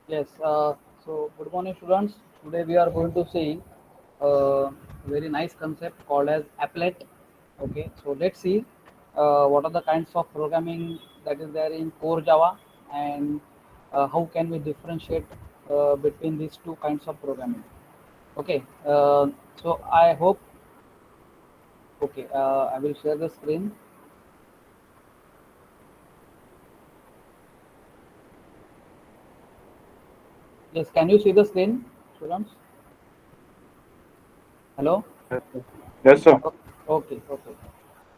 Yes. So, good morning, students. Today we are going to see a very nice concept called as applet. Okay. So let's see what are the kinds of programming that is there in core Java, and how can we differentiate between these two kinds of programming. Okay. So I hope. Okay. I will share the screen. Yes. Can you see the screen, students? Hello. Yes, sir. Yes, sir. Okay. Okay.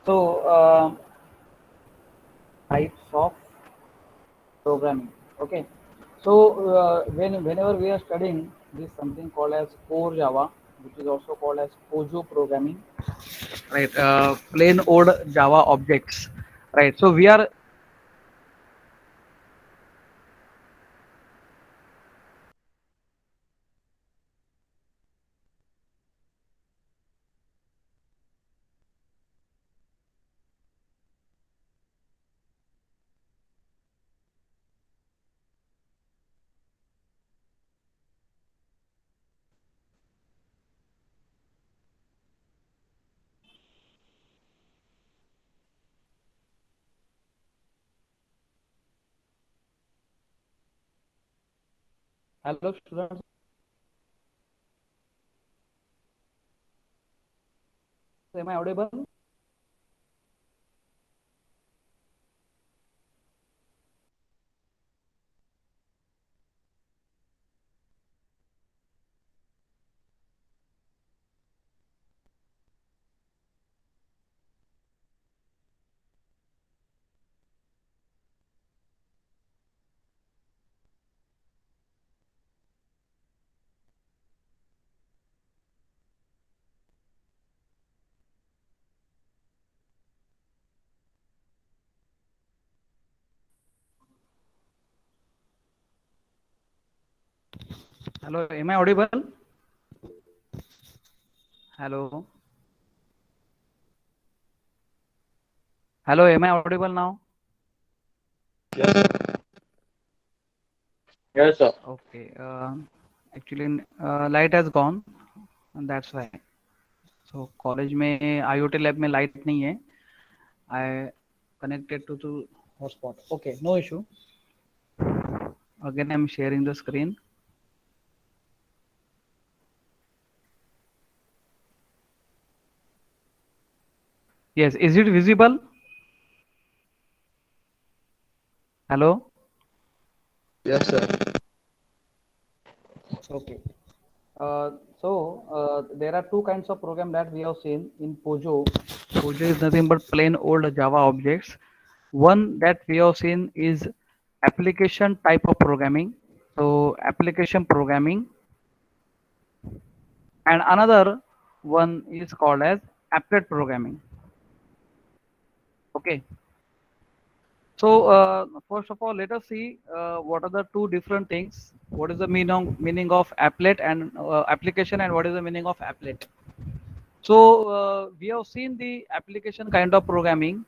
So types of programming. Okay. So whenever we are studying this something called as core Java, which is also called as Pojo programming, right? Plain old Java objects, right? So we are. Hello, students. Am I audible? Hello, am I audible? Hello, hello, am I audible now? Yes, sir. Okay. Actually, light has gone, and that's why. So college में IoT lab में light नहीं है. I connected to hotspot. Okay, no issue. Again, I'm sharing the screen. Yes, is it visible? Hello. Yes, sir. Okay. There are two kinds of program that we have seen in Pojo. Pojo is nothing but plain old Java objects. One that we have seen is application type of programming. So application programming, and another one is called as applet programming. Okay. So first of all, let us see what are the two different things. What is the meaning of applet and application, and what is the meaning of applet? So we have seen the application kind of programming,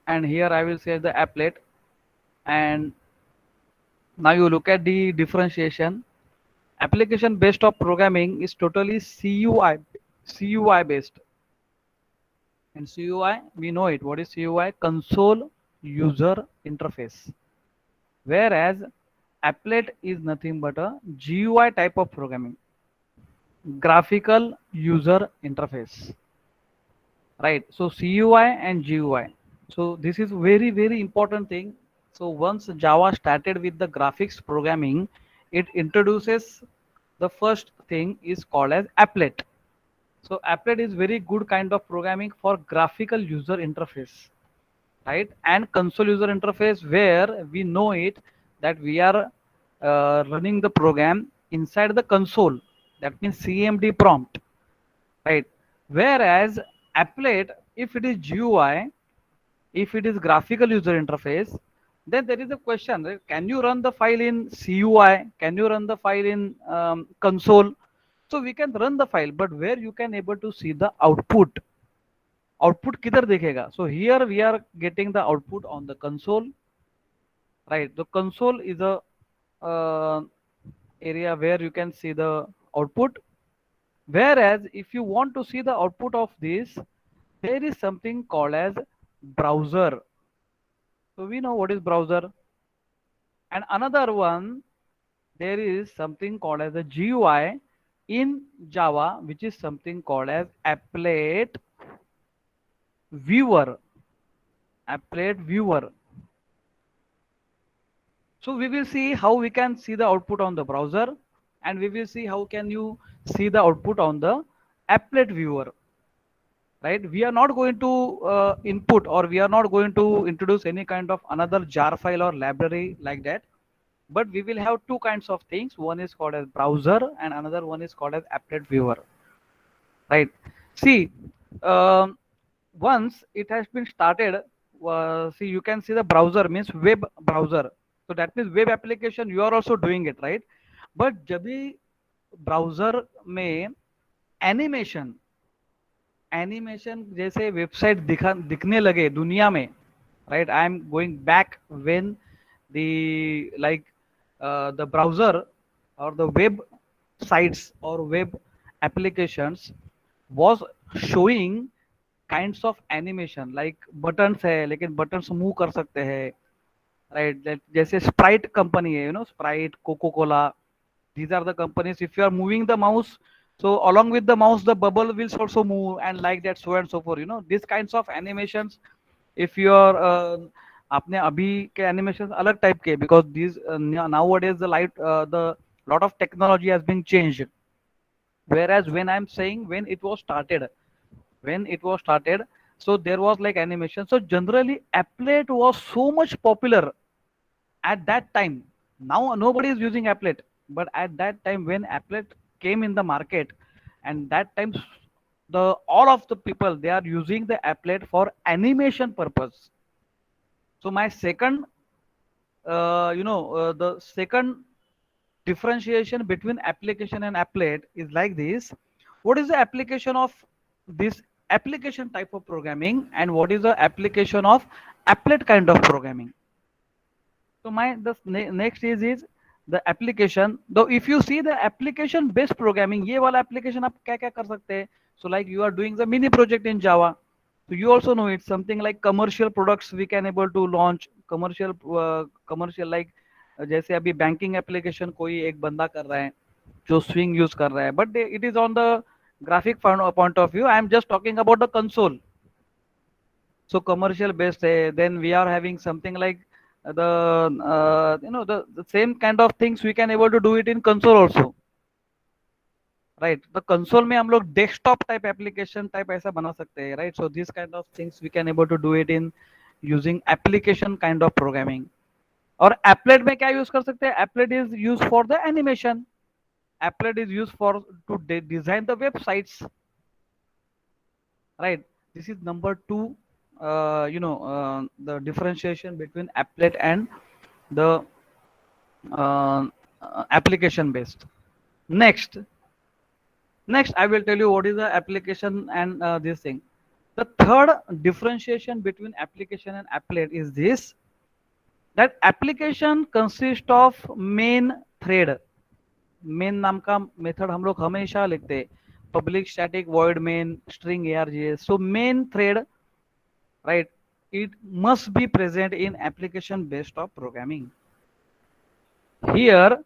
and here I will say the applet. And now you look at the differentiation. Application based of programming is totally CUI based. And CUI, we know it. What is CUI? Console user interface. Whereas applet is nothing but a GUI type of programming, graphical user interface, right? So CUI and GUI. So this is very important thing. So once Java started with the graphics programming, it introduces the first thing is called as applet. So applet is very good kind of programming for graphical user interface, right? And console user interface, where we know it that we are running the program inside the console. That means CMD prompt, right? Whereas applet, if it is GUI, if it is graphical user interface, then there is a question, right? Can you run the file in CUI? Can you run the file in console? So we can run the file, but where you can able to see the output. Output किधर देखेगा? So here we are getting the output on the console, right? The console is a area where you can see the output. Whereas if you want to see the output of this, there is something called as browser. So we know what is browser. And another one, there is something called as a GUI in Java, which is something called as applet viewer. Applet viewer. So we will see how we can see the output on the browser, and we will see how can you see the output on the applet viewer. Right? We are not going to input, or we are not going to introduce any kind of another jar file or library like that, but we will have two kinds of things. One is called as browser and another one is called as applet viewer. Right? See, um, once it has been started, see, you can see the browser means web browser. So that means web application you are also doing it, right? But जब भी browser में animation animation जैसे website दिखने लगे दुनिया में, right, I am going back when the like the browser और the web sites or web applications was showing kinds of animation like buttons है लेकिन buttons move कर सकते हैं, right? जैसे स्प्राइट कंपनी है, Sprite, Coca Cola, these are the companies. If you are moving the mouse, so along with the mouse the bubble will also move, and like that, so and so forth, these kinds of animations. If you are आपने अभी के animations अलग type के, because these nowadays the lot of technology has been changed. Whereas when I'm saying when it was started, so there was like animation. So generally applet was so much popular at that time. Now nobody is using applet, but at that time when applet came in the market, and that time the all of the people, they are using the applet for animation purpose. So my second the second differentiation between application and applet is like this. What is the application of this application type of programming, and what is the application of applet kind of programming? So my next is the application. Though if you see the application based programming, ये वाला application आप क्या क्या कर सकते हैं? So like you are doing the mini project in Java. So you also know it's something like commercial products we can able to launch. Commercial like जैसे अभी banking application कोई एक बंदा कर रहा है जो swing use कर रहा है, but it is on the graphic point of view. I am just talking about the console. So commercial based then we are having something like the same kind of things we can able to do it in console also, right? The console में हम लोग desktop type application type ऐसा बना सकते हैं, right? So these kind of things we can able to do it in using application kind of programming. और applet में क्या use कर सकते हैं? Applet is used for the animation. Applet is used for to design the websites, right? This is number two. The differentiation between applet and the application based. Next I will tell you what is the application and this thing. The third differentiation between application and applet is this, that application consists of main thread. Main नाम का method हम लोग हमेशा लिखते हैं, public static void main string args. So main thread, right, it must be present in application based of programming. Here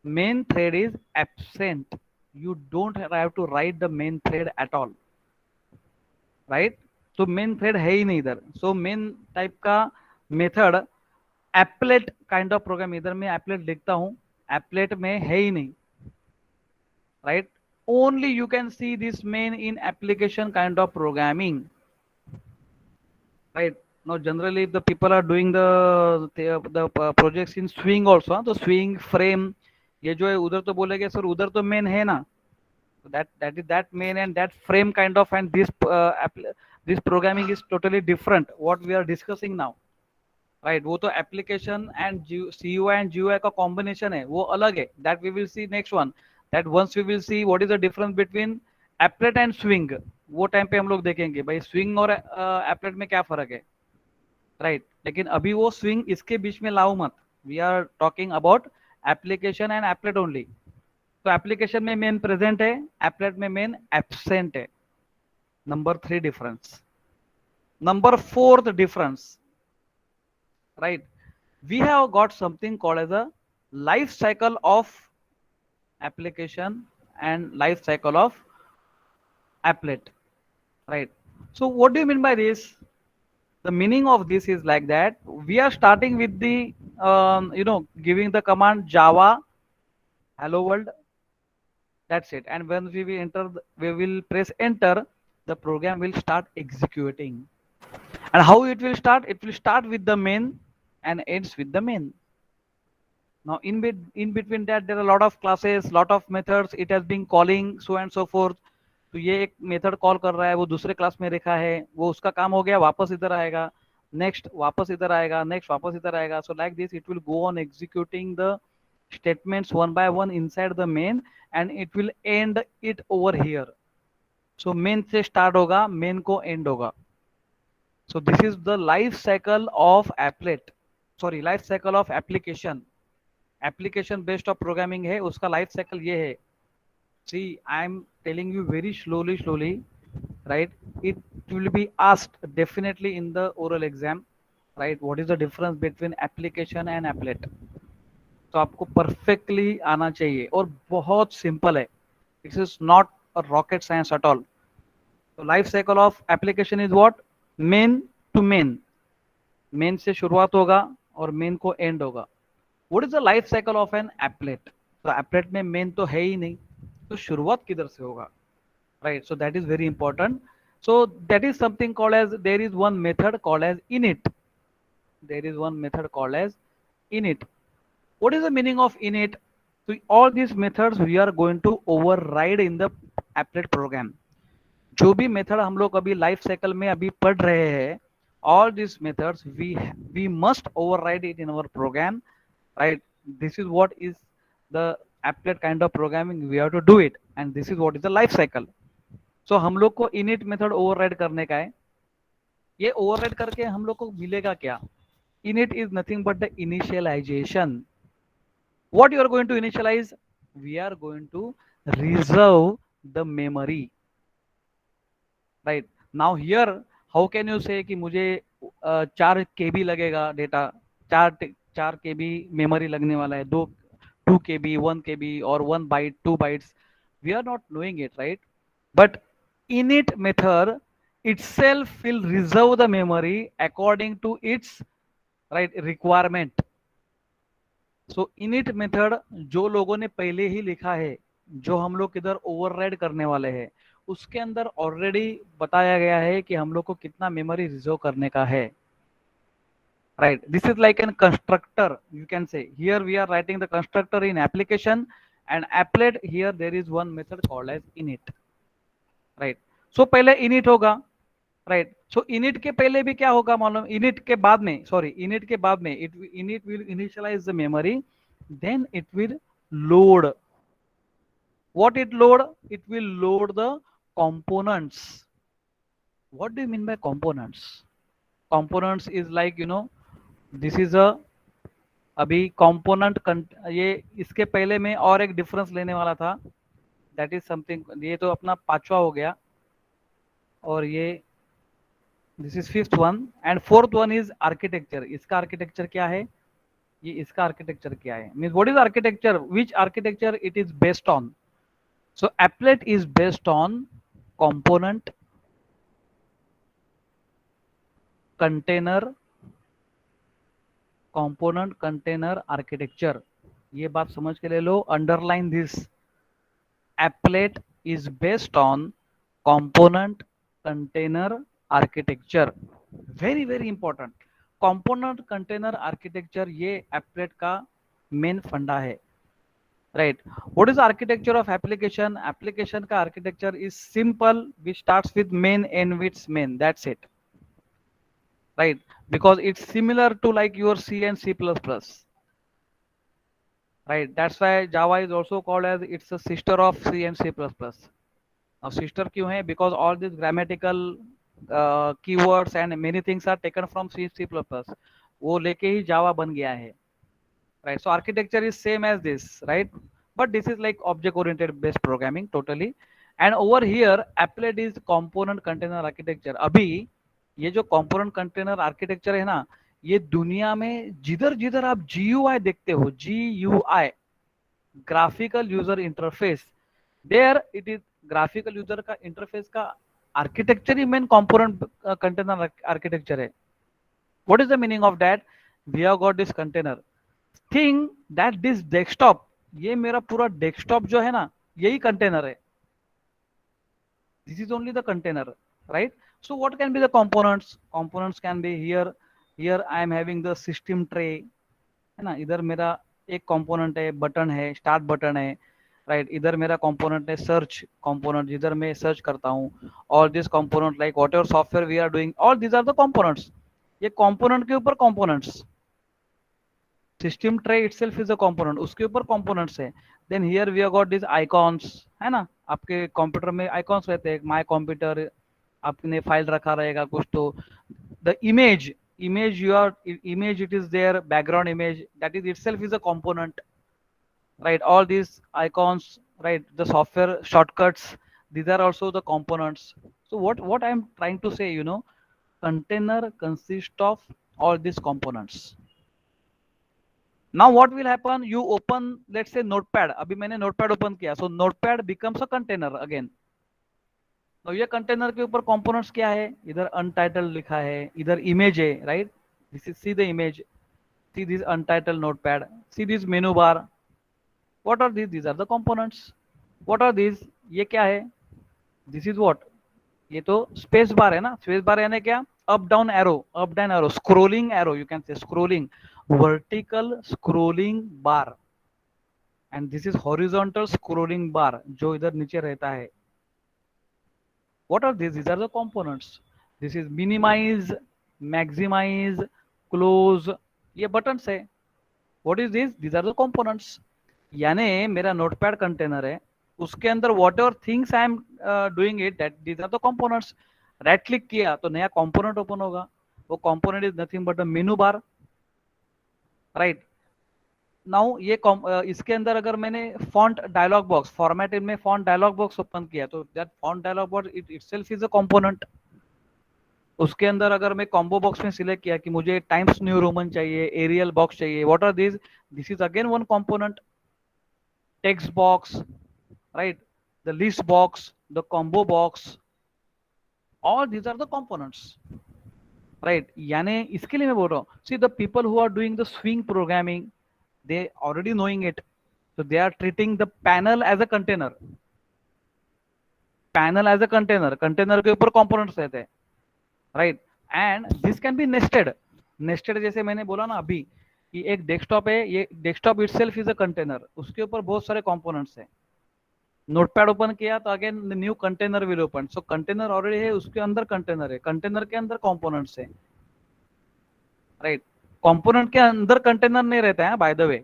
main thread is absent. You don't have to write the main thread at all, right? So main thread है ही नहीं इधर. So main type का method applet kind of program, इधर मैं applet लिखता हूँ, applet में है ही नहीं, right? Only you can see this main in application kind of programming, right? Now generally if the people are doing the projects in swing also, तो swing frame ये जो है उधर तो बोलेगे सर उधर तो main है ना, that is that main and that frame kind of, and this programming is totally different what we are discussing now, right? वो तो application and CUI and GUI का combination है, वो अलग है, that we will see next one. That once we will see what is the difference between applet and swing, वो time पे हम लोग देखेंगे भाई swing और applet में क्या फर्क है, right? लेकिन अभी वो swing इसके बीच में लाओ मत. We are talking about application and applet only. तो एप्लीकेशन में मेन प्रेजेंट है, एप्लेट में मेन एब्सेंट है। Number 3 difference. Number 4th difference, right? We have got something called as a life cycle of application and life cycle of applet, right? So what do you mean by this? The meaning of this is like that we are starting with the giving the command Java hello world, that's it, and when we will enter we will press enter, the program will start executing. And how it will start? It will start with the main and ends with the main. Now in between that there are a lot of classes, lot of methods it has been calling so and so forth. तो ये एक method call कर रहा है, वो दूसरे class में लिखा है, वो उसका काम हो गया, वापस इधर आएगा, नेक्स्ट वापस इधर आएगा, नेक्स्ट वापस इधर आएगा. So like this it will go on executing the statements one by one inside the main and it will end it over here. So main से start होगा, main को end होगा. So this is the life cycle of applet, sorry life cycle of application. Application based of programming है, उसका life cycle ये है. See I am telling you very slowly, right? It will be asked definitely in the oral exam, right? What is the difference between application and applet. तो आपको perfectly आना चाहिए और बहुत सिंपल है. This is not a rocket science at all. तो life cycle of application is what? Main to main. Main से शुरुआत होगा और मेन को एंड होगा. What is the life cycle of an applet? तो applet में main तो है ही नहीं, तो शुरुआत किधर से होगा, right? So that is very important. So that is something called as, there is one method called as init. There is one method called as init. What is the meaning of init? So all these methods we are going to override in the applet program. जो भी method हम लोग अभी life cycle में अभी पढ़ रहे हैं, all these methods we must override it in our program, right? This is what is the applet kind of programming, we have to do it, and this is what is the life cycle. So हम लोग को init method override करने का है. ये override करके हम लोग को मिलेगा क्या? Init is nothing but the initialization. What you are going to initialize? We are going to reserve the memory, right? Now here how can you say कि मुझे 4 KB लगेगा डेटा, 4 KB मेमोरी लगने वाला है, 2 KB, 1 KB और 1 byte, 2 bytes. We are not knowing it, right? But init method itself will reserve the memory according to its right requirement. So init method जो लोगों ने पहले ही लिखा है, जो हम लोग इधर ओवरराइड करने वाले हैं, उसके अंदर ऑलरेडी बताया गया है कि हम लोग को कितना मेमोरी रिजर्व करने का है, right? This is like a constructor, you can say. Here we are writing the constructor in application, and applet here there is one method called as init, right? So पहले init होगा, right? So init के पहले भी क्या होगा मालूम? init के बाद में, sorry, init के बाद में init will initialize the memory, then it will load. What it load? It will load the components. What do you mean by components? Components is like, you know, this is a अभी component, ये इसके पहले में और एक difference लेने वाला था, that is something, ये तो अपना 5वां हो गया, और ये this is 5th one, and 4th one is architecture. इसका आर्किटेक्चर क्या है? ये इसका आर्किटेक्चर क्या है? Means what is architecture? Which architecture it is based on? So applet is based on component, container architecture. ये बात समझ के ले लो, underline this. Applet is based on component, container architecture. Very very important. Component container architecture ये applet का main फंडा है, right? What is the architecture of application? Application का architecture is simple, which starts with main, end with main, that's it, right? Because it's similar to like your C and C++, right? That's why Java is also called as, it's a sister of C and C++. Now sister क्यों है? Because all these grammatical keywords and many things are taken from C++. वो लेके ही Java बन गया है, right? So architecture is same as this, right? But this is like object oriented based programming totally. And over here applied is component container architecture. अभी ये जो component container architecture है ना, ये दुनिया में जिधर जिधर आप GUI देखते हो, GUI graphical user interface, there it is graphical user का इंटरफेस का आर्किटेक्चर ही मेन कंपोनेंट कंटेनर आर्किटेक्चर है. What is the meaning of that? We have got this container thing that this desktop, ये मेरा पूरा desktop जो है ना, यही कंटेनर है. This is only the container, right? So what can be the components? Components can be here, here I am having the system tray, है ना, इधर मेरा एक कंपोनेंट है, बटन है, स्टार्ट बटन है, राइट? इधर मेरा कंपोनेंट है सर्च कंपोनेंट, जिधर मैं सर्च करता हूँ. All this component like whatever software we are doing, all this are the components. ये कंपोनेंट के ऊपर components, system tray itself is a component, उसके ऊपर कंपोनेंट्स है. Then here we have got this icons, है ना, आपके computer में आइकॉन्स रहते हैं. माय कंप्यूटर आपने फाइल रखा रहेगा कुछ, तो the image your image it is there, background image, that is itself is a component, right? All these icons, right, the software shortcuts, these are also the components. So what I am trying to say, container consists of all these components. Now what will happen? You open, let's say, notepad. अभी मैंने notepad open किया, so notepad becomes a container again. तो ये container के ऊपर components क्या है? इधर अनटाइटल्ड लिखा है, इधर इमेज है, right? This is, see the image, see this untitled notepad, see this menu bar. What are this? Are the components. What are this? ये क्या है? This is what? ये तो स्पेस बार है ना. स्पेस बार यानी क्या? Up down arrow, up down arrow, scrolling arrow, you can say scrolling, vertical scrolling bar. And this is horizontal scrolling bar, जो इधर नीचे रहता है. What are these? These are the components. This is minimize, maximize, close, ये buttons है. What is this? These are the components. यानी मेरा notepad container है, उसके अंदर whatever things I am doing it, that these are the components. Right click किया तो नया component open होगा. वो component is nothing but a menu bar, right? Now ये इसके अंदर अगर मैंने फॉन्ट डायलॉग बॉक्स, फॉर्मेट में फॉन्ट डायलॉग बॉक्स ओपन किया, तो that font dialog box it itself is a component. उसके अंदर अगर मैं कॉम्बो बॉक्स में सिलेक्ट किया कि मुझे टाइम्स न्यू रोमन चाहिए, एरियल बॉक्स चाहिए, what are this? This is again one component. Text box, right, the list box, the combo box, all these are the components, right? यानी इसके लिए मैं बोल रहा हूँ, see the people who are doing the swing programming, they already knowing it, so they are treating the panel as a container. Panel as a container, container के ऊपर components रहते हैं, right? And this can be nested. Nested जैसे मैंने बोला ना अभी कि एक डेस्कटॉप है, ये desktop itself is a container, उसके ऊपर बहुत सारे components हैं. नोटपैड ओपन किया तो again new container will open. So container already है, उसके अंदर कंटेनर है, कंटेनर के अंदर कंपोनेंट्स है, राइट? कंपोनेंट के अंदर कंटेनर नहीं रहता है, by the way.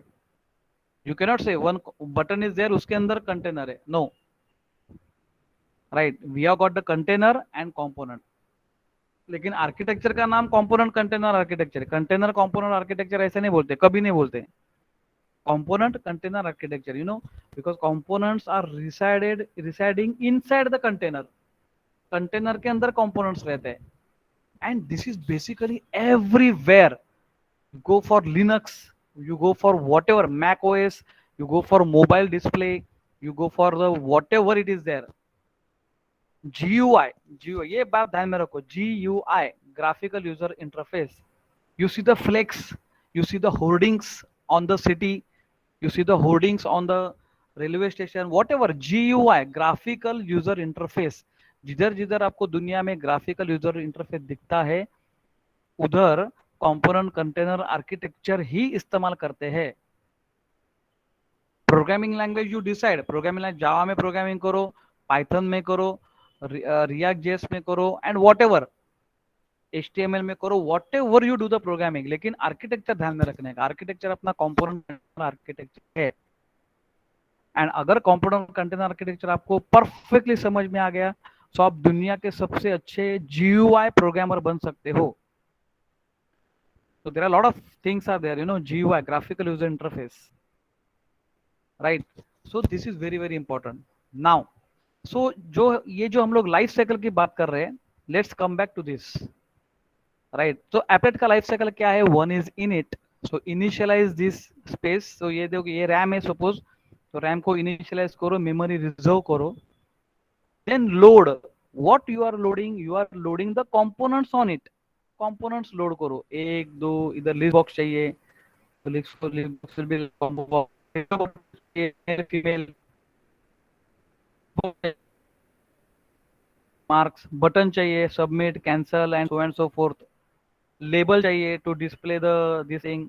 You can not say one button is there, उसके अंदर कंटेनर है, no, right? We have got the container and component. लेकिन आर्किटेक्चर का नाम component container architecture. Container component architecture ऐसे नहीं बोलते, कभी नहीं बोलते. Component container architecture, because components are residing inside the container. Container के अंदर कंपोनेंट्स रहते हैं. And this is basically everywhere. Go for Linux, you go for whatever, Mac OS, you go for mobile display, you go for the whatever it is there. GUI, ये बात ध्यान में रखो. GUI, graphical user interface. You see the flex, you see the hoardings on the city, you see the hoardings on the railway station, whatever. GUI, graphical user interface. जिधर जिधर आपको दुनिया में graphical user interface दिखता है, उधर component container architecture ही इस्तेमाल करते हैं. Programming language you decide, programming language जावा में प्रोग्रामिंग करो, पाइथन में करो, रिएक्ट जेएस में करो, एंड व्हाटएवर, एचटीएमएल में करो, whatever you do the programming. लेकिन आर्किटेक्चर ध्यान में रखने का, आर्किटेक्चर अपना कंपोनेंट आर्किटेक्चर है. एंड अगर कंपोनेंट कंटेनर आर्किटेक्चर आपको परफेक्टली समझ में आ गया, तो आप दुनिया के सबसे अच्छे जीयूआई प्रोग्रामर बन सकते हो. So there are a lot of things are there, GUI, graphical user interface, right? So this is very very important. Now, so जो हम लोग लाइफ साइकिल की बात कर रहे हैं, let's come back to this, right? तो एप्लेट का लाइफ साइकिल क्या है? One is in it, so initialise this space. So ये देखो, ये रैम है सपोज, तो रैम को इनिशियलाइज करो, मेमोरी रिजर्व करो, then load. What you are loading? You are loading the components on it. Components load करो, एक दो, इधर लिस्ट बॉक्स चाहिए तो list box will be combo box, female marks, button चाहिए, submit, cancel and so forth, label चाहिए to display the this thing,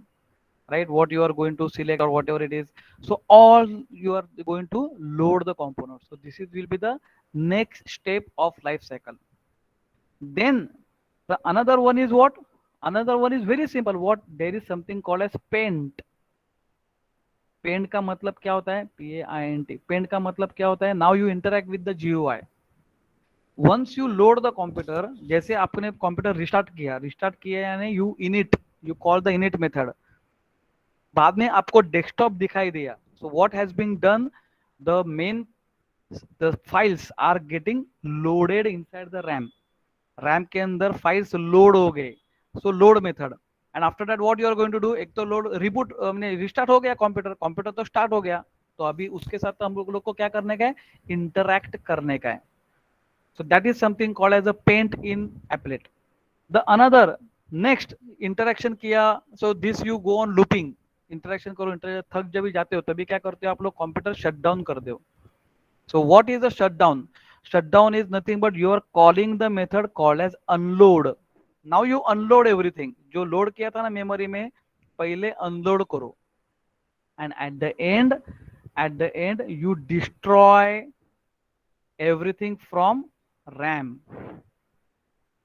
right? What you are going to select or whatever it is. So all you are going to load the components. So this is will be the next step of life cycle. Then the another one is what? Another one is very simple. What? There is something called as paint. Paint का मतलब क्या होता है? PAINT. Paint का मतलब क्या होता है? Now you interact with the GUI. Once you load the computer, जैसे आपने कंप्यूटर रिस्टार्ट किया यानी you call the init method, बाद में आपको डेस्कटॉप दिखाई दिया। So what has been done, the main the files are getting loaded inside the RAM. RAM के अंदर फाइल्स लोड हो गए, so load method. And after that what you are going to do, एक तो load reboot restart हो गया computer तो start हो गया, तो अभी उसके साथ हम लोग को क्या करने का है? इंटरैक्ट करने का है। So that is something called as a paint in applet. The another next interaction किया, so this you go on looping, interaction करो, थक जब भी जाते हो तभी क्या करते हो आप लोग? कंप्यूटर शट डाउन कर दो। So what is a shutdown? Shutdown is nothing but you are calling the method called as unload. Now you unload everything. जो लोड किया था ना मेमोरी में, पहले अनलोड करो, and at the end you destroy everything from RAM.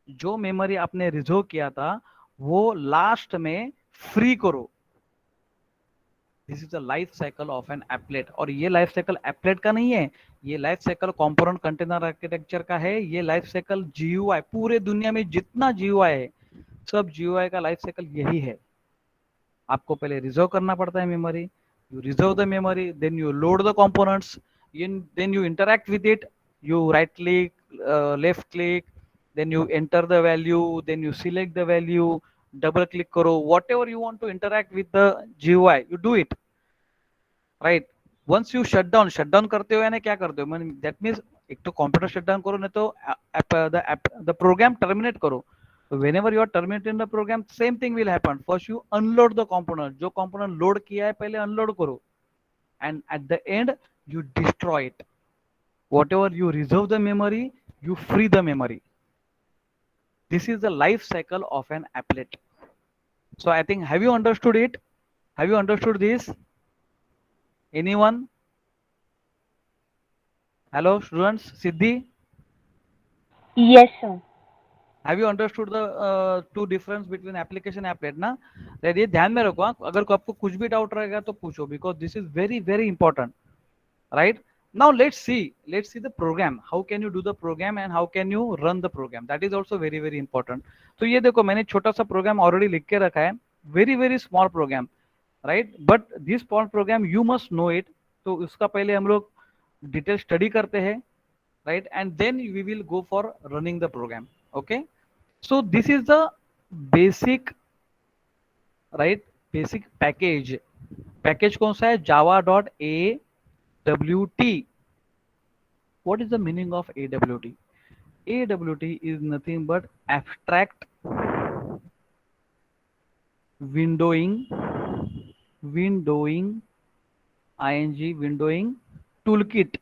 जो memory आपने reserve किया था वो लास्ट में फ्री करो। This is the life cycle of an applet. और ये लाइफ साइकिल एप्लेट का नहीं है, ये life cycle component container architecture का है। ये लाइफ साइकिल GUI, पूरे दुनिया में जितना GUI है सब GUI का लाइफ साइकिल यही है। आपको पहले रिजर्व करना पड़ता है memory, you reserve the memory, then you load the components, then you interact with it, you right click, left click, then you enter the value, then you select the value, double click karo, whatever you want to interact with the GUI you do it, right? Once you shut down करते हो यानी क्या करते हो? that means एक तो computer shut down करो, नहीं तो the program terminate करो। So whenever you are terminating the program, same thing will happen. First you unload the component, जो component load किया है पहले unload करो, and at the end you destroy it. Whatever you reserve the memory, you free the memory. This is the life cycle of an applet. So I think, have you understood it? Have you understood this? Anyone? Hello students, Siddhi? Yes, sir. Have you understood the two difference between application and applet ना? ये ध्यान में रखो, अगर आपको कुछ भी doubt रहेगा तो पूछो, because this is very very important, right? Now let's see the program. How can you do the program and how can you run the program? That is also very very important. तो ये देखो, मैंने छोटा सा programme already लिख के रखा है, very very small program, right? But this small program you must know it. तो उसका पहले हम लोग डिटेल स्टडी करते हैं, right? And then we will go for running the program. Okay, so this is the basic, right? Basic package कौन सा है? java.awt. What is the meaning of AWT? AWT is nothing but abstract windowing windowing toolkit.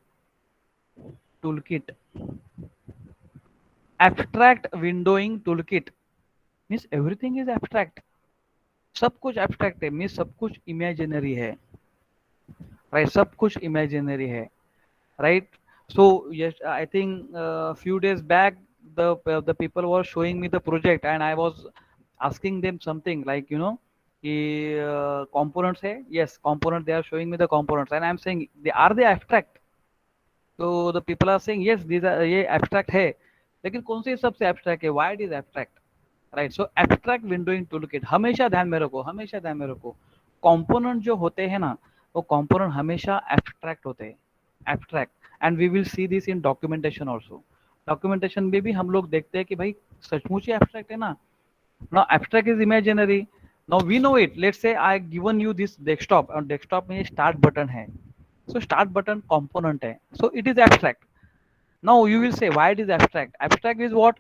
Abstract windowing toolkit means everything is abstract. सब कुछ abstract है, means सब कुछ imaginary है, right? सब कुछ imaginary है, right? So yes, I think few days back the people were showing me the project and I was asking them something like, कि components है, yes component, they are showing me the components and I am saying are they abstract? So the people are saying yes, these are ये abstract है, लेकिन कौन से सबसे abstract है? Why it is abstract? Right. So abstract windowing toolkit, हमेशा ध्यान में रखो, हमेशा ध्यान में रखो, कंपोनेंट जो होते हैं ना, वो कंपोनेंट हमेशा एब्स्ट्रैक्ट होते हैं, abstract. And we will see this in documentation also. Documentation में भी हम लोग देखते हैं कि भाई सचमुच ही एब्स्ट्रैक्ट है ना. Now abstract is imaginary. Now we know it. Let's say I given you this desktop, और डेस्कटॉप में स्टार्ट बटन है. सो स्टार्ट बटन कंपोनेंट है, so it is abstract. Now you will say why it is abstract. Abstract is what?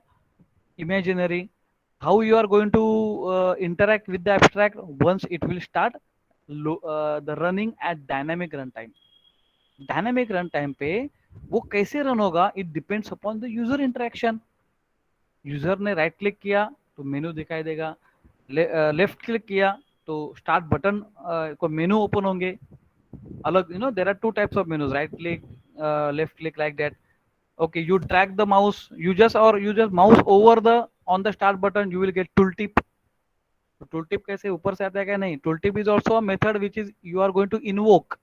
Imaginary. How you are going to interact with the abstract once it will start the running at dynamic runtime. Dynamic runtime पे वो कैसे run होगा, it depends upon the user interaction. User ने right click किया तो मेनू दिखाई देगा, left click किया तो स्टार्ट बटन को मेनू ओपन होंगे अलग. There are two types of menus, right click, left click, like that. Okay, you drag the mouse, you just mouse over the on the start button, you will get tooltip. तो tooltip कैसे ऊपर से आता है क्या? नहीं, tooltip is also a method which is you are going to invoke,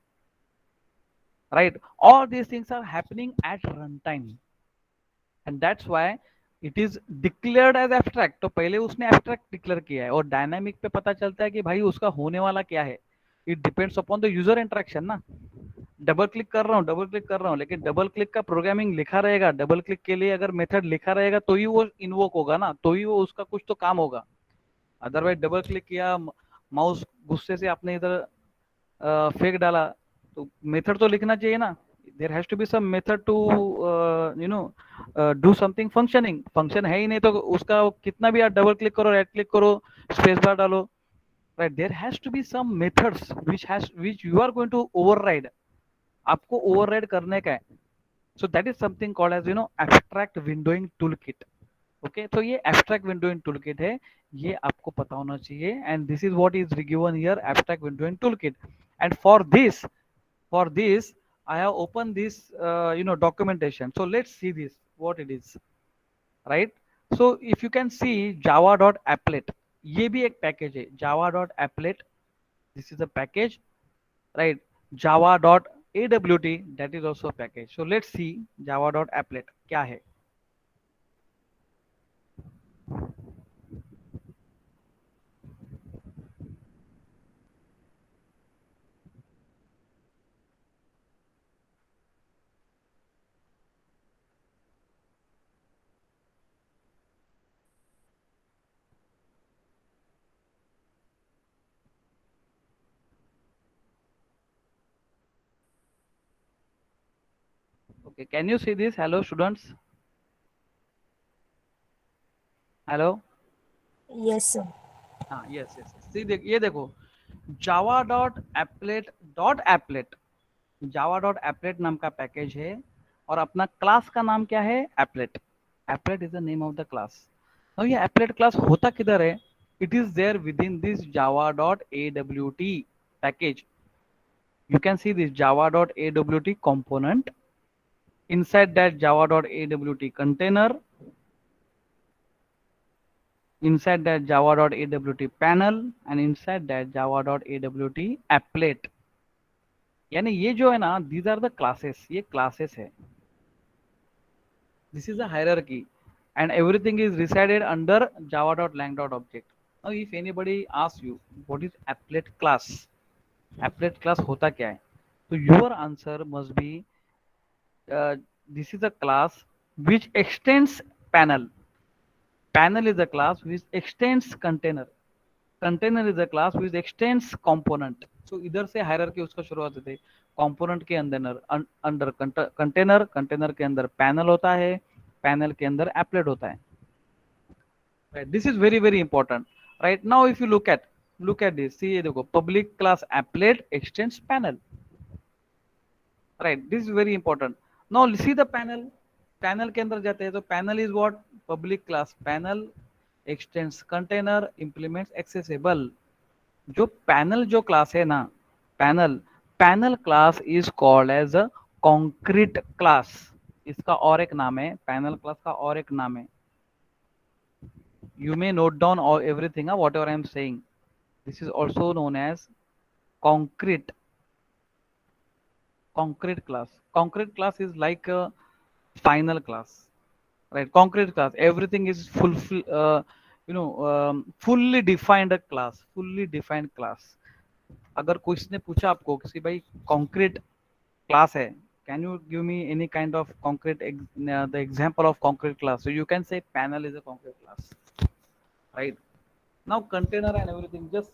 right? All these things are happening at runtime, and that's why it is declared as abstract. तो पहले उसने abstract declare किया है, और dynamic पे पता चलता है कि भाई उसका होने वाला क्या है. It depends upon the user interaction ना. डबल क्लिक कर रहा हूँ, डबल क्लिक कर रहा हूँ, लेकिन डबल क्लिक का प्रोग्रामिंग लिखा रहेगा, डबल क्लिक के लिए अगर मेथड लिखा रहेगा तो ही वो इन्वोक होगा ना, तो ही वो उसका कुछ तो काम होगा. अदरवाइज डबल क्लिक किया, माउस गुस्से से आपने इधर फेंक डाला, तो मेथड तो लिखना चाहिए ना. There has to be some method to do something functioning. Function है ही नहीं तो उसका कितना भी आप डबल क्लिक करो, राइट क्लिक करो, स्पेस बार डालो, right. There has to be some methods which you are going to override. आपको ओवरराइड करने का है. So that is something called as abstract windowing toolkit. Okay, तो ये एब्स्ट्रैक्ट विंडोइंग टूलकिट है, ये आपको पता होना चाहिए. And this is what is given here, abstract windowing toolkit. And for this I have opened this documentation. So let's see this what it is, right? So if you can see java.applet, ये भी एक package है, java.applet. This is a package, right? java.awt, that is also a package. So let's see java.applet क्या है. Okay, can you see this? Hello students. Hello. Yes, sir. हाँ, yes. See, ये देखो, java.applet java.applet नाम का package है, और अपना क्लास का नाम क्या है? applet. applet is the name of the class. now ये applet क्लास होता किधर है? it is there within this java.awt package. you can see this java.awt component. inside that java.awt container, inside that java.awt panel, and inside that java.awt applet. यानी ये जो है ना, these are the classes, ये classes है. this is a hierarchy, and everything is resided under java.lang.object. now if anybody asks you what is applet class, applet class होता क्या है, so your answer must be this is a class which extends panel. Panel is a class which extends container. Container is a class which extends component. So इधर से hierarchy उसका शुरुआत होती है. component के अंदर container के अंदर panel होता है, panel के अंदर applet होता है. Right, this is very very important. Right, now if you look at this, see ये देखो, public class applet extends panel. Right, this is very important. now see the panel. Panel के अंदर जाते हैं तो panel is what? Public class. Panel extends container, implements accessible. जो panel जो class है ना, panel class is called as a concrete class. इसका और एक नाम है, पैनल क्लास का और एक नाम है. You may note down everything whatever I am saying. This is also known as concrete class. concrete class is like a final class, right? concrete class, everything is fully defined class, fully defined class. अगर कोई ने पूछा आपको कि भाई concrete class है, can you give me any kind of concrete the example of concrete class? So you can say panel is a concrete class, right? Now container and everything, just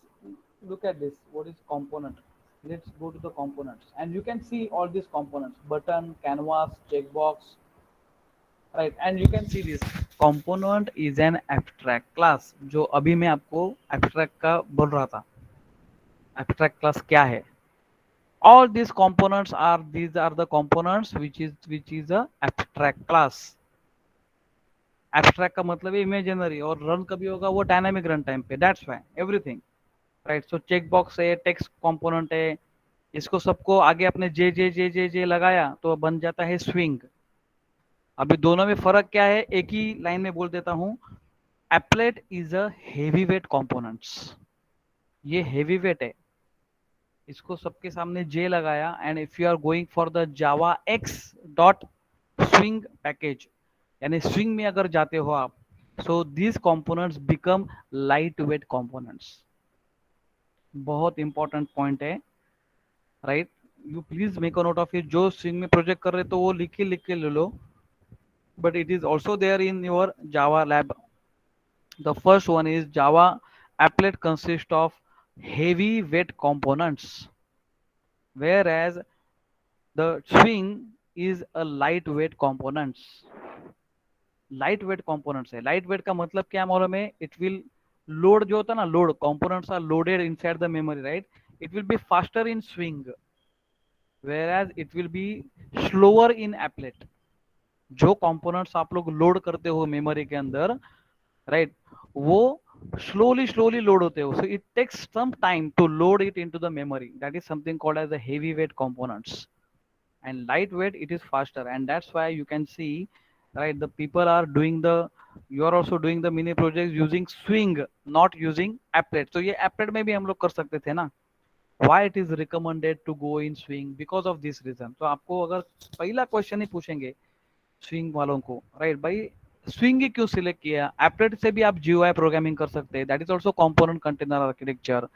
look at this. What is component? Let's go to the components, and you can see all these components: button, canvas, checkbox, right? And you can see this component is an abstract class. जो अभी मैं आपको abstract का बोल रहा था, abstract class क्या है? All these components are, these are the components which is a abstract class. Abstract का मतलब है imaginary, और run कभी होगा वो dynamic run time पे. That's why everything. Right, so check box है, टेक्स्ट कंपोनेंट है, इसको सबको आगे अपने जे जे जे जे जे लगाया तो बन जाता है स्विंग। अभी दोनों में फर्क क्या है, एक ही लाइन में बोल देता हूं। Applet is a heavy weight components, ये हेवी वेट है, इसको सबके सामने जे लगाया। And if you are going for the Java X dot swing package, यानी स्विंग में अगर जाते हो आप, so this components become light weight components. बहुत इंपॉर्टेंट पॉइंट है, राइट? You please make a note of it. जो स्विंग में प्रोजेक्ट कर रहे तो वो लिख के ले लो, but it is also there in your Java lab. The first one is Java applet consist of heavy weight components, whereas the swing is a lightweight components. Light weight components है। Light weight का मतलब क्या मालूम है? It will load, जो होता है ना load, components are loaded inside the memory, right? It will be faster in swing, whereas it will be slower in applet. जो कंपोनेंट्स आप लोग लोड करते हो मेमोरी के अंदर, राइट, वो स्लोली स्लोली लोड होते हो, so it takes some time to load it into the memory. That is something called as the heavy weight components. And lightweight, it is faster, and that's why you can see, right, the people are doing the, you are also doing the mini projects using swing, not using applet. So ये applet में भी हम लोग कर सकते थे ना. Why it is recommended to go in swing? Because of this reason. तो आपको अगर पहला क्वेश्चन ही पूछेंगे स्विंग वालों को, राइट भाई स्विंग ही क्यों सिलेक्ट किया? एप्लेट से भी आप जीयूआई प्रोग्रामिंग कर सकते हैं, that is also component container architecture.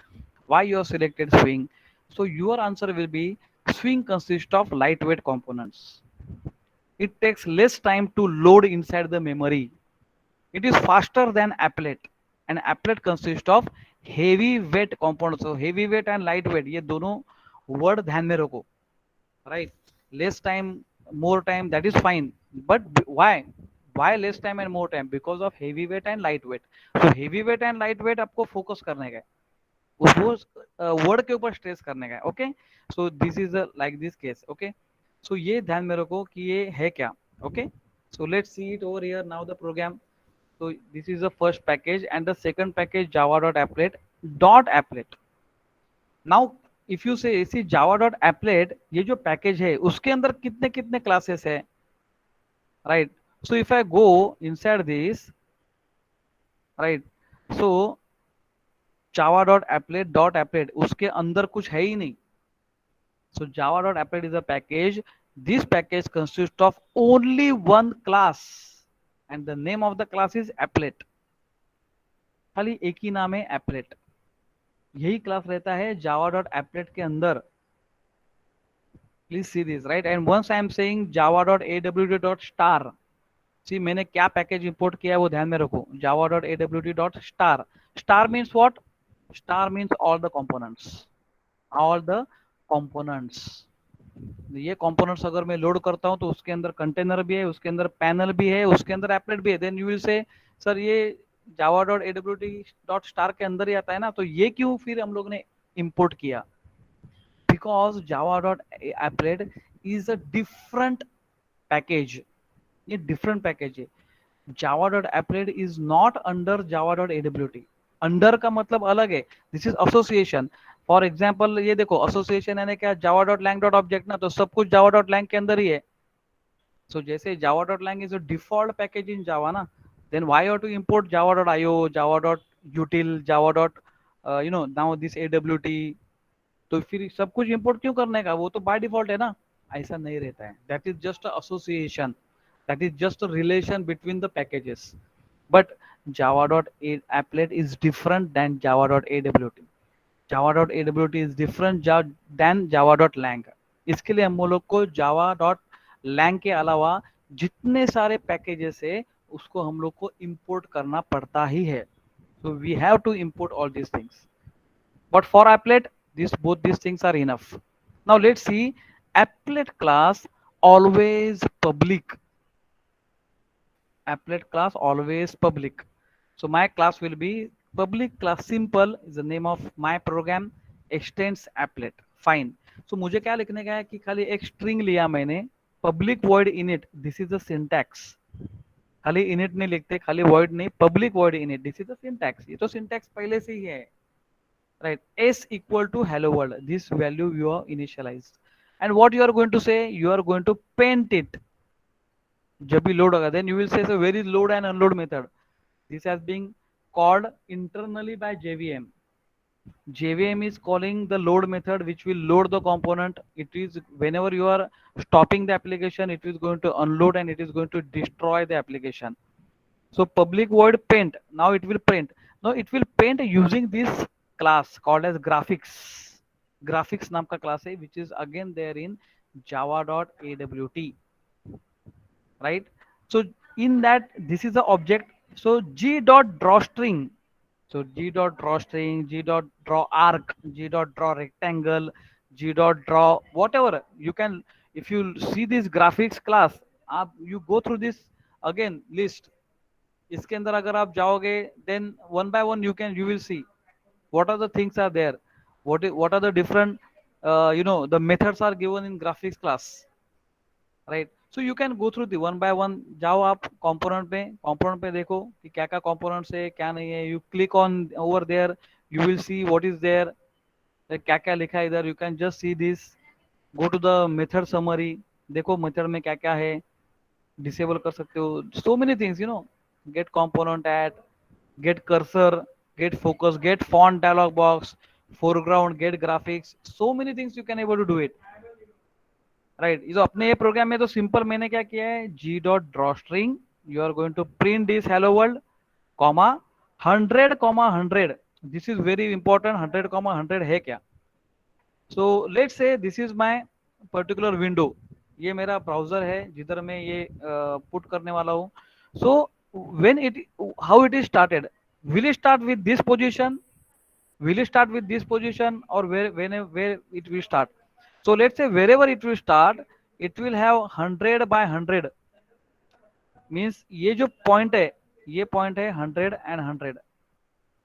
Why you have selected swing? So your answer will be swing consists of lightweight components. It takes less time to load inside the memory. It is faster than applet, and applet consists of heavy weight components. So heavy weight and light weight, ये दोनों word ध्यान में रखो, right? Less time, more time, that is fine, but why less time and more time? Because of heavy weight and light weight. So heavy weight and light weight आपको focus करने का है, उस वर्ड के ऊपर स्ट्रेस करने का है. Okay, so this is like this case. Okay, so ये ध्यान में रखो कि ये है क्या. Okay, so let's see it over here now, the program. So this is the first package, and the second package java.applet. Now if you say see java.applet, ये जो पैकेज है उसके अंदर कितने कितने क्लासेस है, right? So if I go inside this, right, so java.applet उसके अंदर कुछ है ही नहीं. So java.applet is a package. This package consists of only one class, and the name of the class is applet. खाली एक ही नाम है applet. यही क्लास रहता है java.applet के अंदर. Please see this, right? And once I am saying java.awt.star, see मैंने क्या पैकेज इंपोर्ट किया है वो ध्यान में रखो. java.awt.star. Star means what? Star means all the components. All the components. ये कंपोनेंट्स अगर मैं लोड करता हूं तो उसके अंदर कंटेनर भी है, उसके अंदर पैनल भी है, उसके अंदर एप्लेट भी है. Then you will say sir ये java.awt.star के अंदर ही आता है ना, तो ये क्यों फिर हम लोग ने इंपोर्ट किया? Because java.applet is a different package. ये डिफरेंट पैकेज है. java.applet is not under java.awt. Under का मतलब अलग है. This is association. For example ये देखो, एसोसिएशन यानी क्या? java.lang.object ना, तो सब कुछ java.lang के अंदर ही है. सो जैसे java.lang is a default package in Java ना, then why you to import java.io, java.util, now this awt. तो फिर सब कुछ इंपोर्ट क्यों करने का? वो तो बाय डिफॉल्ट है ना. ऐसा नहीं रहता है. That is just association, that is just relation between the packages. but java.applet is different than java.awt. java.awt is different than java.lang. इसके लिए हम लोग को java.lang के अलावा जितने सारे पैकेजेस है उसको हम लोग को इंपोर्ट करना पड़ता ही है. So we have to import all these things. But for applet, both these things are enough. Now let's see applet class always public. Applet class always public. So my class will be public class simple is the name of my program extends applet. Fine. So मुझे क्या लिखने का है कि खाली एक string लिया मैंने public void init. This is the syntax. खाली init नहीं लिखते, खाली void नहीं, public void init. This is the syntax. ये तो syntax पहले से ही है. Right, s equal to hello world, this value you are initialized, and what you are going to say, you are going to paint it. जब भी load होगा, then you will say so where is load and unload method. This has been called internally by JVM. JVM is calling the load method which will load the component. It is whenever you are stopping the application, it is going to unload and it is going to destroy the application. So public void paint, now it will paint. Now it will paint using this class called as graphics. Graphics नाम का class है which is again there in java.awt. Right? So in that this is the object. So g.drawString. So g.drawString, g.drawArc, g.draw rectangle, g.draw whatever you can. If you see this graphics class, you go through this again list. इसके अंदर अगर आप जाओगे then one by one you will see what are the things are there, what are the different the methods are given in graphics class, right? So you can go through the one by one. जाओ आप component पे देखो कि क्या क्या components है क्या नहीं है. You click on over there, you will see what is there, क्या क्या लिखा है इधर. You can just see this. Go to the method summary, देखो method में क्या क्या है, disable कर सकते हो. So many things, get component add, get cursor, get focus, get font dialog box, foreground, get graphics. So many things you can able to do it. Right, ये तो अपने ये प्रोग्राम में तो सिंपल मैंने क्या किया है, G dot draw string, you are going to print this hello world comma 100, this is very important. 100, है क्या. So let's say this is my particular window. ये मेरा ब्राउजर है जिधर मैं ये पुट करने वाला हूँ. So when it how it is started, will it start with this position, will it start with this position or where it will start. So let's say wherever it will start, it will have 100 by 100 means ये जो point है, ये point है 100 and 100.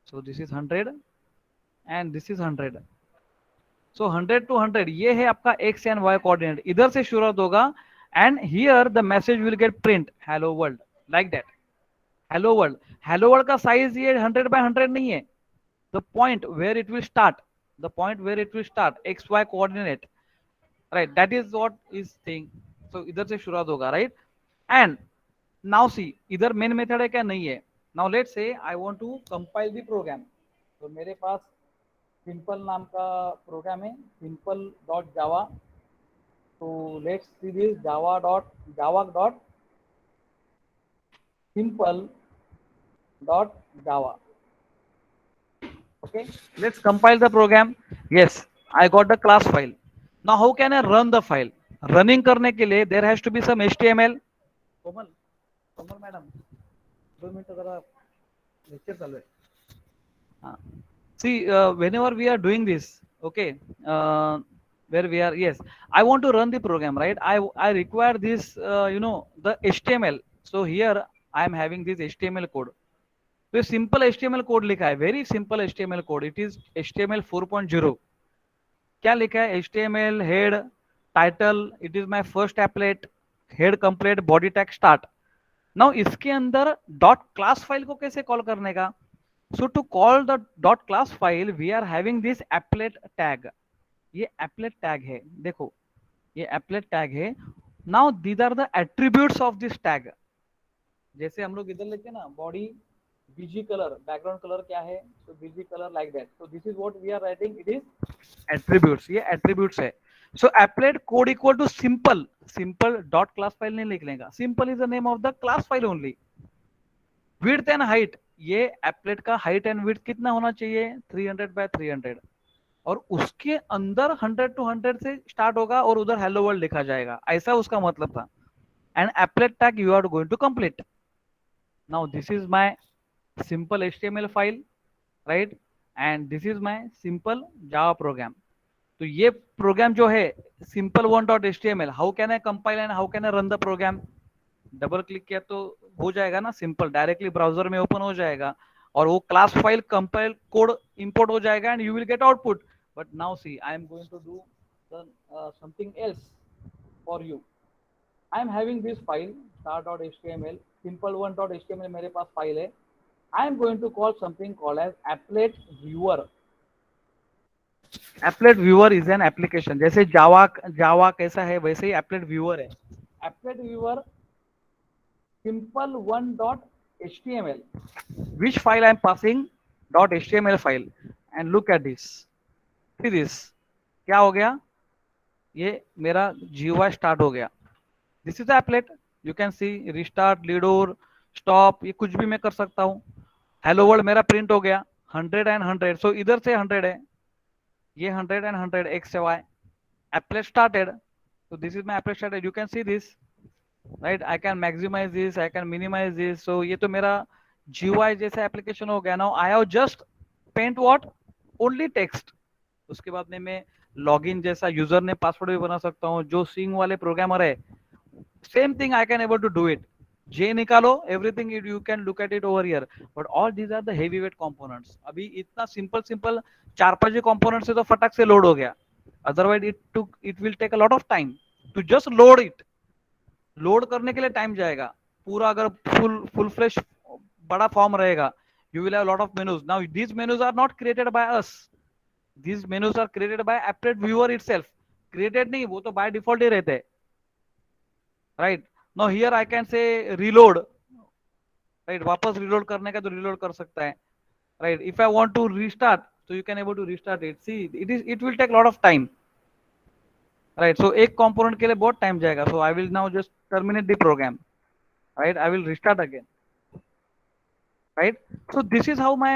So this is 100 and this is 100. So 100 to 100 ये है आपका x and y coordinate. इधर से शुरुआत होगा and here the message will get print hello world like that. hello world का size ये 100 by 100 नहीं है. The point where it will start, xy coordinate, right, that is what is thing. So इधर से शुरुआत होगा, right, and now see इधर main method है क्या, नहीं है. Now let's say I want to compile the program. तो मेरे पास simple नाम का प्रोग्राम है, simple.java. तो let's see this java.simple.java. Okay, let's compile the program. Yes, I got the class file. Now how can I run the file? Running करने के लिए there has to be some HTML. Komal madam 2 minute जरा lecture चालू है. See, whenever we are doing this, okay, where we are, yes, I want to run the program, right? I require this, the HTML. So here I am having this HTML code. तो simple HTML code लिखा है, very simple HTML code. It is HTML 4.0. क्या लिखा है, HTML head title, it is my first applet, head complete, body tag start. Now इसके अंदर dot class file को कैसे कॉल करने का. So to call the dot class file we are having this applet tag. ये applet tag है, देखो ये एप्लेट टैग है. Now these are the attributes of this tag. जैसे हम लोग इधर लिखते हैं ना, body BG color, background color क्या है, so BG color like that. So this is what we are writing, it is attributes. ये attributes है. So applet code equal to simple dot class file नहीं लिख लेगा. Simple is the name of the class file only. Width and height, ये applet का height and width कितना होना चाहिए, 300 बाय 300, और उसके अंदर 100 टू 100 से स्टार्ट होगा और उधर हेलो वर्ल्ड लिखा जाएगा, ऐसा उसका मतलब था. And applet tag you are going to complete. Now this is my simple HTML file, right, and this is my simple Java program. तो ये प्रोग्राम जो है simple one dot HTML, how can I compile and how can I run the program. Double click किया तो हो जाएगा ना, simple, directly browser में ओपन हो जाएगा और वो class file compile code import हो जाएगा and you will get output. But now see I am going to do something else for you. I am having this file star.html, simple1.html मेरे पास file है. I am going to call something called as applet viewer. Applet viewer is an application. जैसे जावा कैसा है वैसे ही applet viewer है. Applet viewer simple1.html. Which file I am passing? .html file. And look at this. See this. क्या हो गया? ये मेरा GUI स्टार्ट हो गया. This is the applet. You can see restart, leader, stop, ये कुछ भी मैं कर सकता हूँ. हेलो वर्ल्ड मेरा प्रिंट हो गया 100 एंड 100. सो इधर से 100 है, ये 100 एंड 100 एक्स से Y. Applet started, so this is my applet started. You can see this, right? I can maximize this, I can minimize this. So ये तो मेरा GUI जैसा एप्लीकेशन हो गया. Now I have just paint what? Only text. उसके बाद में मैं लॉगिन जैसा यूजर ने पासवर्ड भी बना सकता हूँ. जो सिंग वाले प्रोग्रामर है, same thing I can able to do it. J निकालो, everything you can look at it over here. But all these are the heavy weight components. अभी इतना सिंपल सिंपल 4-5 कंपोनेंट्स से तो फटाक से लोड हो गया. Otherwise it will take a lot of time to just load it. Load करने के लिए टाइम जाएगा पूरा. अगर फुल फ्लैश बड़ा फॉर्म रहेगा, you will have lot of menus. Now these menus are not created by us, these menus are created by applet viewer itself. Created नहीं, वो तो बाय डिफॉल्ट ही रहते हैं, right. Now here I can say reload, right? वापस reload करने का तो reload कर सकता है, right? If I want to restart, so you can able to restart it. See, it will take lot of time, right? So एक component के लिए बहुत time जाएगा. So I will now just terminate the program, right? I will restart again, right? So this is how my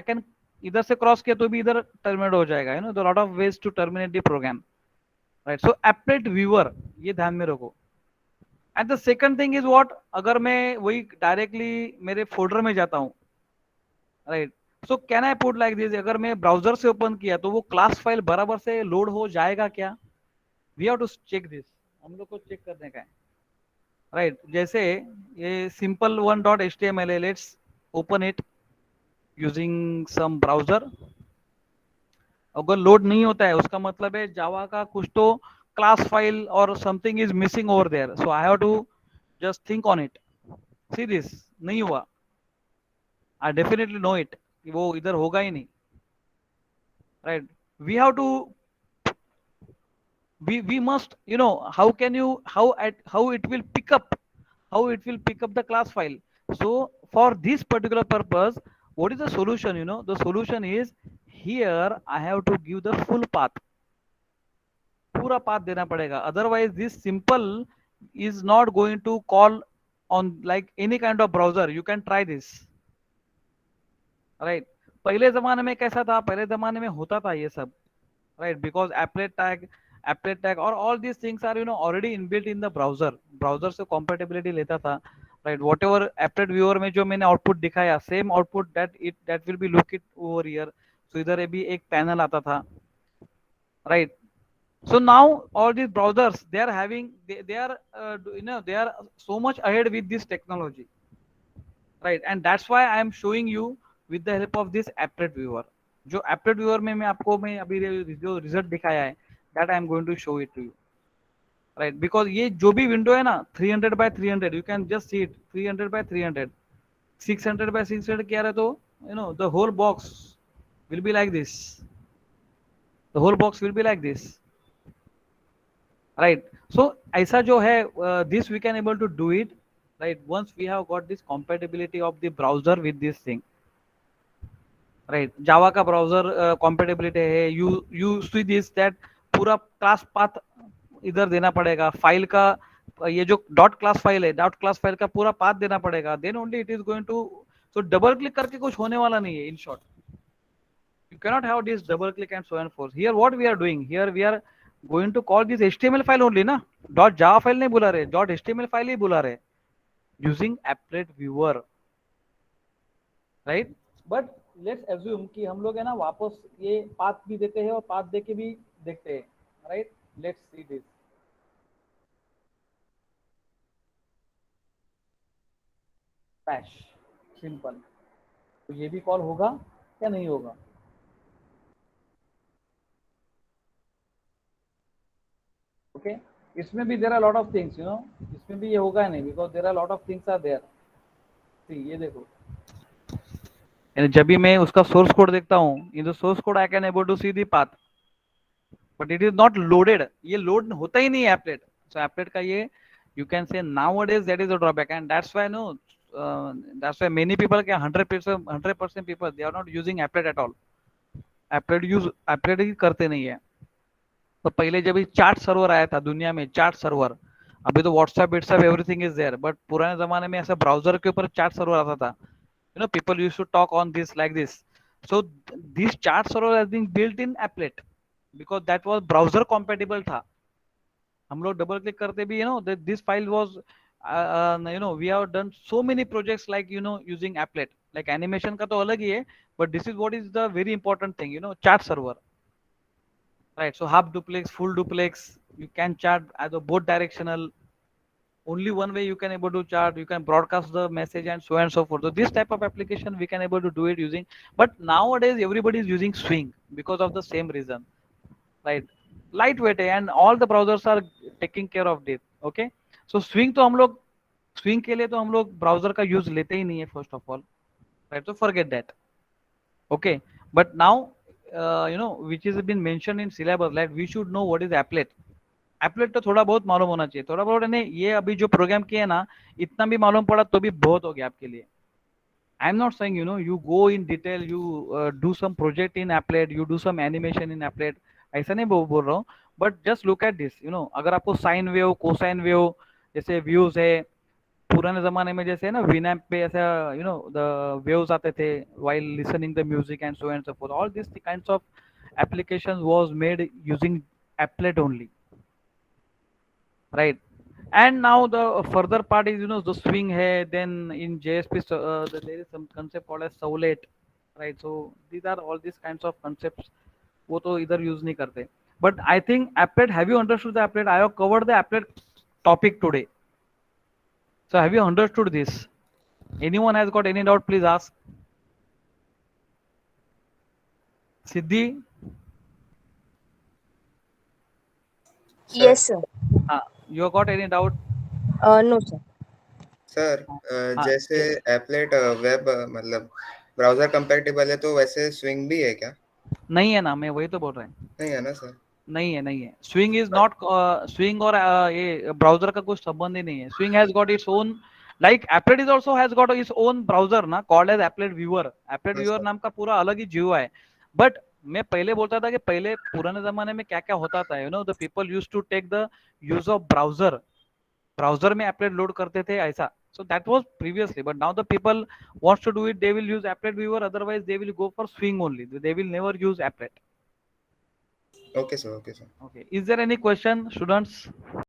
I can इधर से cross किया तो भी इधर टर्मिनेट हो जाएगा. the lot of ways to terminate the program, right? So applet viewer, ये ध्यान में रखो. And the second thing is what, अगर मैं वही डायरेक्टली मेरे फोल्डर में जाता हूँ, right, so can I put like this. अगर मैं ब्राउजर से ओपन किया तो वो क्लास फाइल बराबर से लोड हो जाएगा क्या? We have to check this. हम लोग को चेक करने का है, राइट. जैसे ये सिंपल वन डॉट HTML है, let's open it using some browser. अगर लोड नहीं होता है उसका मतलब है जावा का कुछ तो class file or something is missing over there. So I have to just think on it. See this, नहीं हुआ. I definitely know it, वो इधर होगा ही नहीं, right? We have to, we must, how can you, how it will pick up, the class file. So for this particular purpose, what is the solution? The solution is here I have to give the full path. पूरा path देना पड़ेगा. Otherwise this simple is not going to call on like any kind of browser. You can try this, right. पहले जमाने में कैसा था? पहले जमाने में होता था ये सब, राइट, बिकॉज एप्लेट टैग और all these things are already inbuilt in the browser. Browser से कॉम्पेटेबिलिटी लेता था, right. Whatever applet viewer में जो मैंने आउटपुट दिखाया, same output that will be look it over here. So इधर भी एक पैनल आता था, right. So now all these browsers, they are having, they are so much ahead with this technology, right? And that's why I am showing you with the help of this applet viewer. जो applet viewer में मैं आपको अभी जो result दिखाया है, that I am going to show it to you, right? Because ये जो भी window है ना 300 by 300, you can just see it, 300 by 300, 600 by 600 क्या रहे तो the whole box will be like this. The whole box will be like this. Right. So ऐसा जो है this we can able to do it, right, once we have got this compatibility of the browser with this thing, right. Java का browser compatibility है. You see this that पूरा class path इधर देना पड़ेगा. File का ये जो dot class file है, डॉट क्लास फाइल का पूरा पाथ देना पड़ेगा, then only it is going to, so double click करके कुछ होने वाला नहीं है. In short, you cannot have this double click and so on forth. Here what we are doing, here we are going to call this html file only ना, dot Java file नहीं बुला रहे, डॉट html फाइल ही बुला रहे, using applet viewer, right. But let's assume कि हम लोग है ना वापस ये पाथ भी देते हैं और पाथ दे के भी देखते हैं, right. Let's see this. Bash simple, तो ये भी कॉल होगा या नहीं होगा? ओके, इसमें भी there are lot of things, you know, इसमें भी ये होगा नहीं, because there are lot of things are there. See ये देखो, जब भी मैं उसका सोर्स कोड देखता हूँ, in the source code I can able to see the path, but it is not loaded. ये लोड होता ही नहीं है एप्लेट. सो एप्लेट का ये, you can say nowadays that is a drawback, and that's why no, that's why many people can 100% people they are not using applet at all. applet ही करते नहीं है. तो पहले जब ये चार्ट सर्वर आया था दुनिया में, चार्ट सर्वर, अभी तो WhatsApp WhatsApp everything is there, but पुराने जमाने में ऐसा ब्राउजर के ऊपर चार्ट सर्वर आता था. You know, people used to talk on this like this. So this chat server has been built in applet because that was browser compatible था. हम लोग डबल क्लिक करते भी, you know, this file was, you know, we have done so many projects like, you know, using applet. like animation का तो अलग ही है, but this is what is the very important thing, you know, chat server, right. So half duplex, full duplex, you can chat as a both directional, only one way you can able to chat, you can broadcast the message and so forth. So this type of application we can able to do it using, but nowadays everybody is using Swing because of the same reason, right. lightweight है and all the browsers are taking care of this. okay, so Swing तो हम लोग, Swing के लिए तो हम लोग browser का यूज लेते ही नहीं है फर्स्ट ऑफ ऑल, राइट. तो forget that. okay, but now you know, which is been mentioned in syllabus, like we should know what is applet. applet तो थोड़ा बहुत मालूम होना चाहिए, थोड़ा बहुत नहीं, ये अभी जो प्रोग्राम किए ना, इतना भी मालूम पड़ा तो भी बहुत हो गया आपके लिए. I am not saying, you know, you go in detail, you do some project in applet, you do some animation in applet, ऐसा नहीं बोल रहा हूँ, but just look at this, you know, अगर आपको साइन वेव, कोसाइन वेव, जैसे views है, पुराने जमाने में जैसे ना विनैम्प पे ऐसा, यू नो, द वेव्स आते थे while listening the music and so forth. all these kinds of applications was made using applet only, right. And now the further part is, you know, the Swing hai, then in JSP there is some concept called as Soulet, right. So these are all these kinds of concepts, वो तो इधर use नहीं करते. But I think applet, have you understood the applet? I have covered the applet topic today. So have you understood this? Anyone has got any doubt, please ask. Siddhi? Yes, sir. You have got any doubt? No, sir. Sir हाँ, जैसे yes. Applet web मतलब browser compatible है, तो वैसे swing भी है क्या? नहीं है ना, मैं वही तो बोल रहा हूँ. नहीं है ना सर? नहीं है, नहीं है. स्विंग इज नॉट, स्विंग और ये ब्राउजर का कुछ संबंध ही नहीं है. Swing has got its own, like applet is also has got its own browser ना, called as applet viewer. Applet हाँ व्यूअर सर. नाम का पूरा अलग ही जीवा है. बट मैं पहले बोलता था कि पहले पुराने जमाने में क्या क्या होता था, you know, the people use to take the use of browser, browser में एप्लेट लोड करते थे ऐसा. so that was previously, but now the people wants to do it, they will use applet viewer, otherwise they will go for Swing only, they will never use applet. Okay sir, okay sir. okay, is there any question, students?